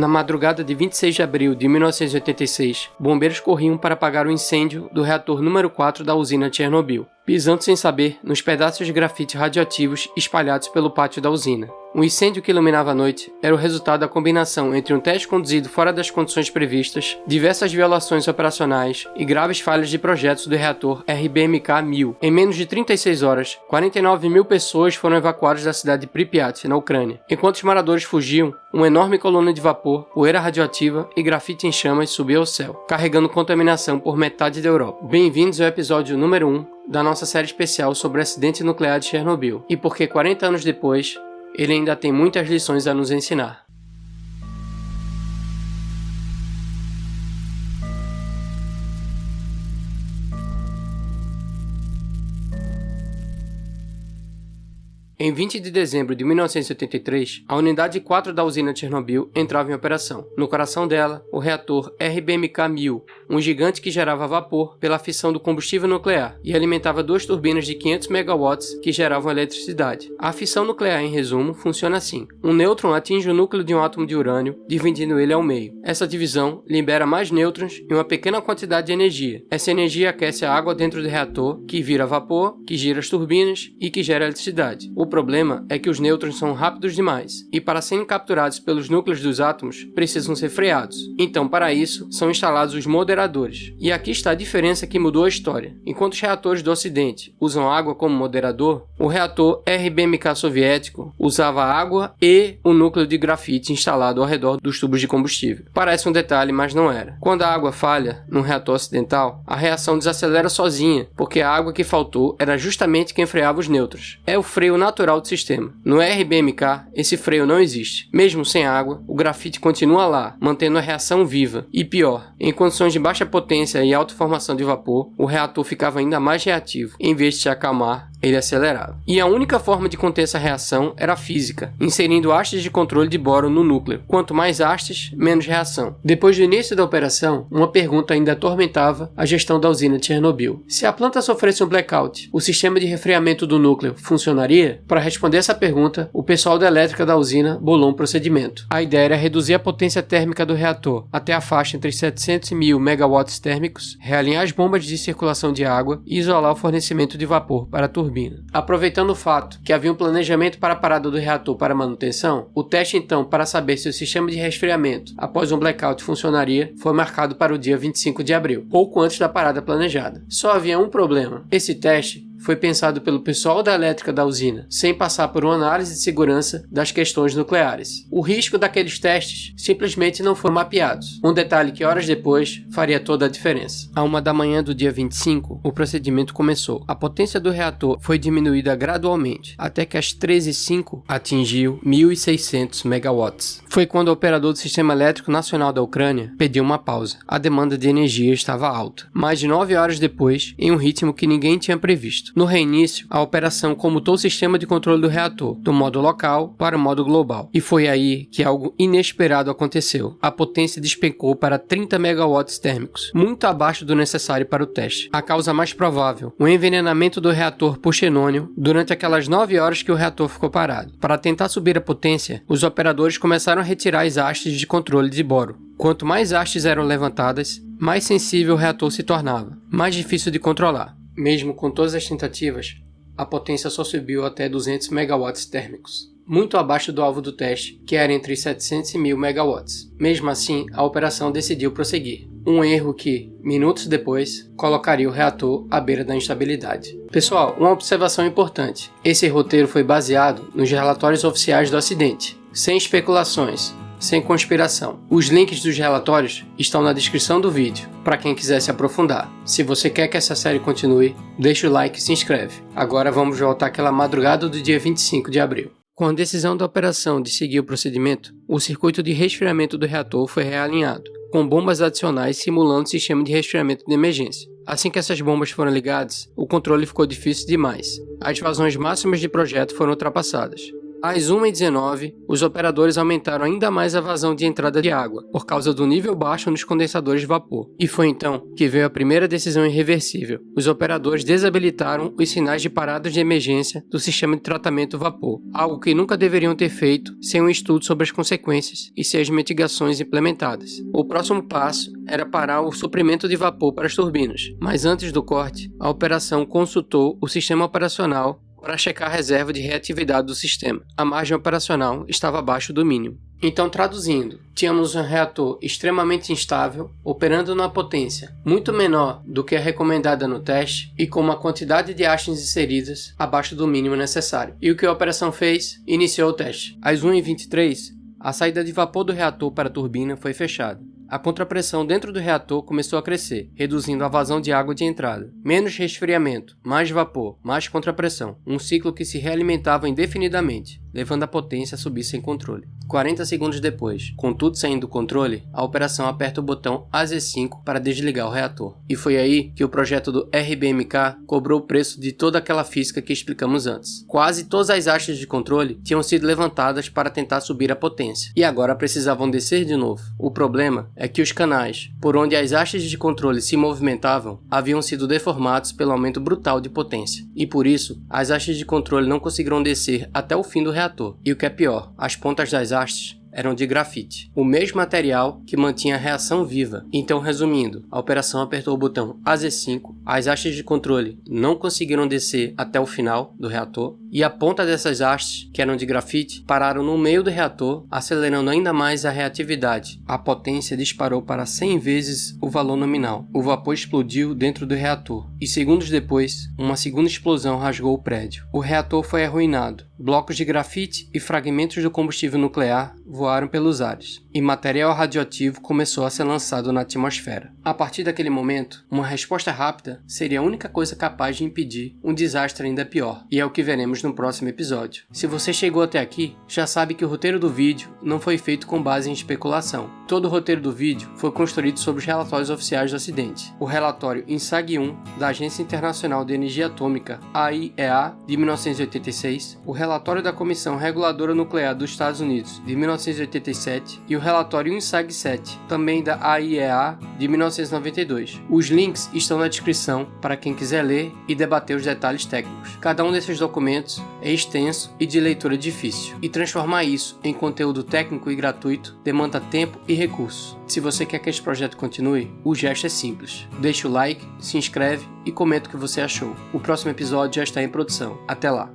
Na madrugada de 26 de abril de 1986, bombeiros corriam para apagar o incêndio do reator número 4 da usina de Chernobyl, pisando sem saber nos pedaços de grafite radioativos espalhados pelo pátio da usina. O incêndio que iluminava a noite era o resultado da combinação entre um teste conduzido fora das condições previstas, diversas violações operacionais e graves falhas de projetos do reator RBMK-1000. Em menos de 36 horas, 49 mil pessoas foram evacuadas da cidade de Pripyat, na Ucrânia. Enquanto os moradores fugiam, uma enorme coluna de vapor, poeira radioativa e grafite em chamas subiu ao céu, carregando contaminação por metade da Europa. Bem-vindos ao episódio número 1 da nossa série especial sobre o acidente nuclear de Chernobyl e porque 40 anos depois, ele ainda tem muitas lições a nos ensinar. Em 20 de dezembro de 1983, a unidade 4 da usina de Chernobyl entrava em operação. No coração dela, o reator RBMK-1000, um gigante que gerava vapor pela fissão do combustível nuclear e alimentava duas turbinas de 500 megawatts que geravam eletricidade. A fissão nuclear, em resumo, funciona assim. Um nêutron atinge o núcleo de um átomo de urânio, dividindo ele ao meio. Essa divisão libera mais nêutrons e uma pequena quantidade de energia. Essa energia aquece a água dentro do reator, que vira vapor, que gira as turbinas e que gera eletricidade. O problema é que os nêutrons são rápidos demais, e para serem capturados pelos núcleos dos átomos, precisam ser freados. Então, para isso, são instalados os moderadores. E aqui está a diferença que mudou a história. Enquanto os reatores do Ocidente usam água como moderador, o reator RBMK soviético usava água e o núcleo de grafite instalado ao redor dos tubos de combustível. Parece um detalhe, mas não era. Quando a água falha num reator ocidental, a reação desacelera sozinha, porque a água que faltou era justamente quem freava os nêutrons. É o freio natural do sistema. No RBMK, esse freio não existe. Mesmo sem água, o grafite continua lá, mantendo a reação viva. E pior, em condições de baixa potência e alta formação de vapor, o reator ficava ainda mais reativo. Em vez de se acalmar, ele acelerava. E a única forma de conter essa reação era física, inserindo hastes de controle de boro no núcleo. Quanto mais hastes, menos reação. Depois do início da operação, uma pergunta ainda atormentava a gestão da usina de Chernobyl. Se a planta sofresse um blackout, o sistema de resfriamento do núcleo funcionaria? Para responder essa pergunta, o pessoal da elétrica da usina bolou um procedimento. A ideia era reduzir a potência térmica do reator até a faixa entre 700 e 1000 megawatts térmicos, realinhar as bombas de circulação de água e isolar o fornecimento de vapor para a turbina. Aproveitando o fato que havia um planejamento para a parada do reator para manutenção, o teste então para saber se o sistema de resfriamento após um blackout funcionaria foi marcado para o dia 25 de abril, pouco antes da parada planejada. Só havia um problema. Esse teste foi pensado pelo pessoal da elétrica da usina, sem passar por uma análise de segurança das questões nucleares. O risco daqueles testes simplesmente não foi mapeados, um detalhe que horas depois faria toda a diferença. À 1 da manhã do dia 25, o procedimento começou. A potência do reator foi diminuída gradualmente, até que às 13h05 atingiu 1.600 megawatts. Foi quando o operador do Sistema Elétrico Nacional da Ucrânia pediu uma pausa. A demanda de energia estava alta. Mais de 9 horas depois, em um ritmo que ninguém tinha previsto. No reinício, a operação comutou o sistema de controle do reator, do modo local para o modo global. E foi aí que algo inesperado aconteceu. A potência despencou para 30 megawatts térmicos, muito abaixo do necessário para o teste. A causa mais provável, o envenenamento do reator por xenônio durante aquelas 9 horas que o reator ficou parado. Para tentar subir a potência, os operadores começaram a retirar as hastes de controle de boro. Quanto mais hastes eram levantadas, mais sensível o reator se tornava, mais difícil de controlar. Mesmo com todas as tentativas, a potência só subiu até 200 megawatts térmicos, muito abaixo do alvo do teste, que era entre 700 e 1000 megawatts. Mesmo assim, a operação decidiu prosseguir. Um erro que, minutos depois, colocaria o reator à beira da instabilidade. Pessoal, uma observação importante. Esse roteiro foi baseado nos relatórios oficiais do acidente, sem especulações, sem conspiração. Os links dos relatórios estão na descrição do vídeo, para quem quiser se aprofundar. Se você quer que essa série continue, deixa o like e se inscreve. Agora vamos voltar àquela madrugada do dia 25 de abril. Com a decisão da operação de seguir o procedimento, o circuito de resfriamento do reator foi realinhado, com bombas adicionais simulando o sistema de resfriamento de emergência. Assim que essas bombas foram ligadas, o controle ficou difícil demais. As vazões máximas de projeto foram ultrapassadas. Às 1h19, os operadores aumentaram ainda mais a vazão de entrada de água, por causa do nível baixo nos condensadores de vapor. E foi então que veio a primeira decisão irreversível. Os operadores desabilitaram os sinais de paradas de emergência do sistema de tratamento vapor, algo que nunca deveriam ter feito sem um estudo sobre as consequências e sem as mitigações implementadas. O próximo passo era parar o suprimento de vapor para as turbinas, mas antes do corte, a operação consultou o sistema operacional para checar a reserva de reatividade do sistema. A margem operacional estava abaixo do mínimo. Então, traduzindo, tínhamos um reator extremamente instável, operando numa potência muito menor do que a recomendada no teste e com uma quantidade de hastes inseridas abaixo do mínimo necessário. E o que a operação fez? Iniciou o teste. Às 1h23, a saída de vapor do reator para a turbina foi fechada. A contrapressão dentro do reator começou a crescer, reduzindo a vazão de água de entrada. Menos resfriamento, mais vapor, mais contrapressão. Um ciclo que se realimentava indefinidamente, levando a potência a subir sem controle. 40 segundos depois, com tudo saindo do controle, a operação aperta o botão AZ5 para desligar o reator. E foi aí que o projeto do RBMK cobrou o preço de toda aquela física que explicamos antes. Quase todas as hastes de controle tinham sido levantadas para tentar subir a potência, e agora precisavam descer de novo. O problema é que os canais, por onde as hastes de controle se movimentavam, haviam sido deformados pelo aumento brutal de potência, e por isso, as hastes de controle não conseguiram descer até o fim do reator. E o que é pior, as pontas das hastes eram de grafite, o mesmo material que mantinha a reação viva. Então, resumindo, a operação apertou o botão AZ5, as hastes de controle não conseguiram descer até o final do reator, e a ponta dessas hastes, que eram de grafite, pararam no meio do reator, acelerando ainda mais a reatividade. A potência disparou para 100 vezes o valor nominal. O vapor explodiu dentro do reator, e segundos depois, uma segunda explosão rasgou o prédio. O reator foi arruinado. Blocos de grafite e fragmentos do combustível nuclear voaram pelos ares, e material radioativo começou a ser lançado na atmosfera. A partir daquele momento, uma resposta rápida seria a única coisa capaz de impedir um desastre ainda pior, e é o que veremos no próximo episódio. Se você chegou até aqui, já sabe que o roteiro do vídeo não foi feito com base em especulação. Todo o roteiro do vídeo foi construído sobre os relatórios oficiais do acidente. O relatório INSAG-1 da Agência Internacional de Energia Atômica, AIEA, de 1986, o relatório da Comissão Reguladora Nuclear dos Estados Unidos, de 1987, e o relatório INSAG-7, também da AIEA, de 1992. Os links estão na descrição para quem quiser ler e debater os detalhes técnicos. Cada um desses documentos é extenso e de leitura difícil, e transformar isso em conteúdo técnico e gratuito demanda tempo e recursos. Se você quer que este projeto continue, o gesto é simples. Deixe o like, se inscreve e comenta o que você achou. O próximo episódio já está em produção. Até lá!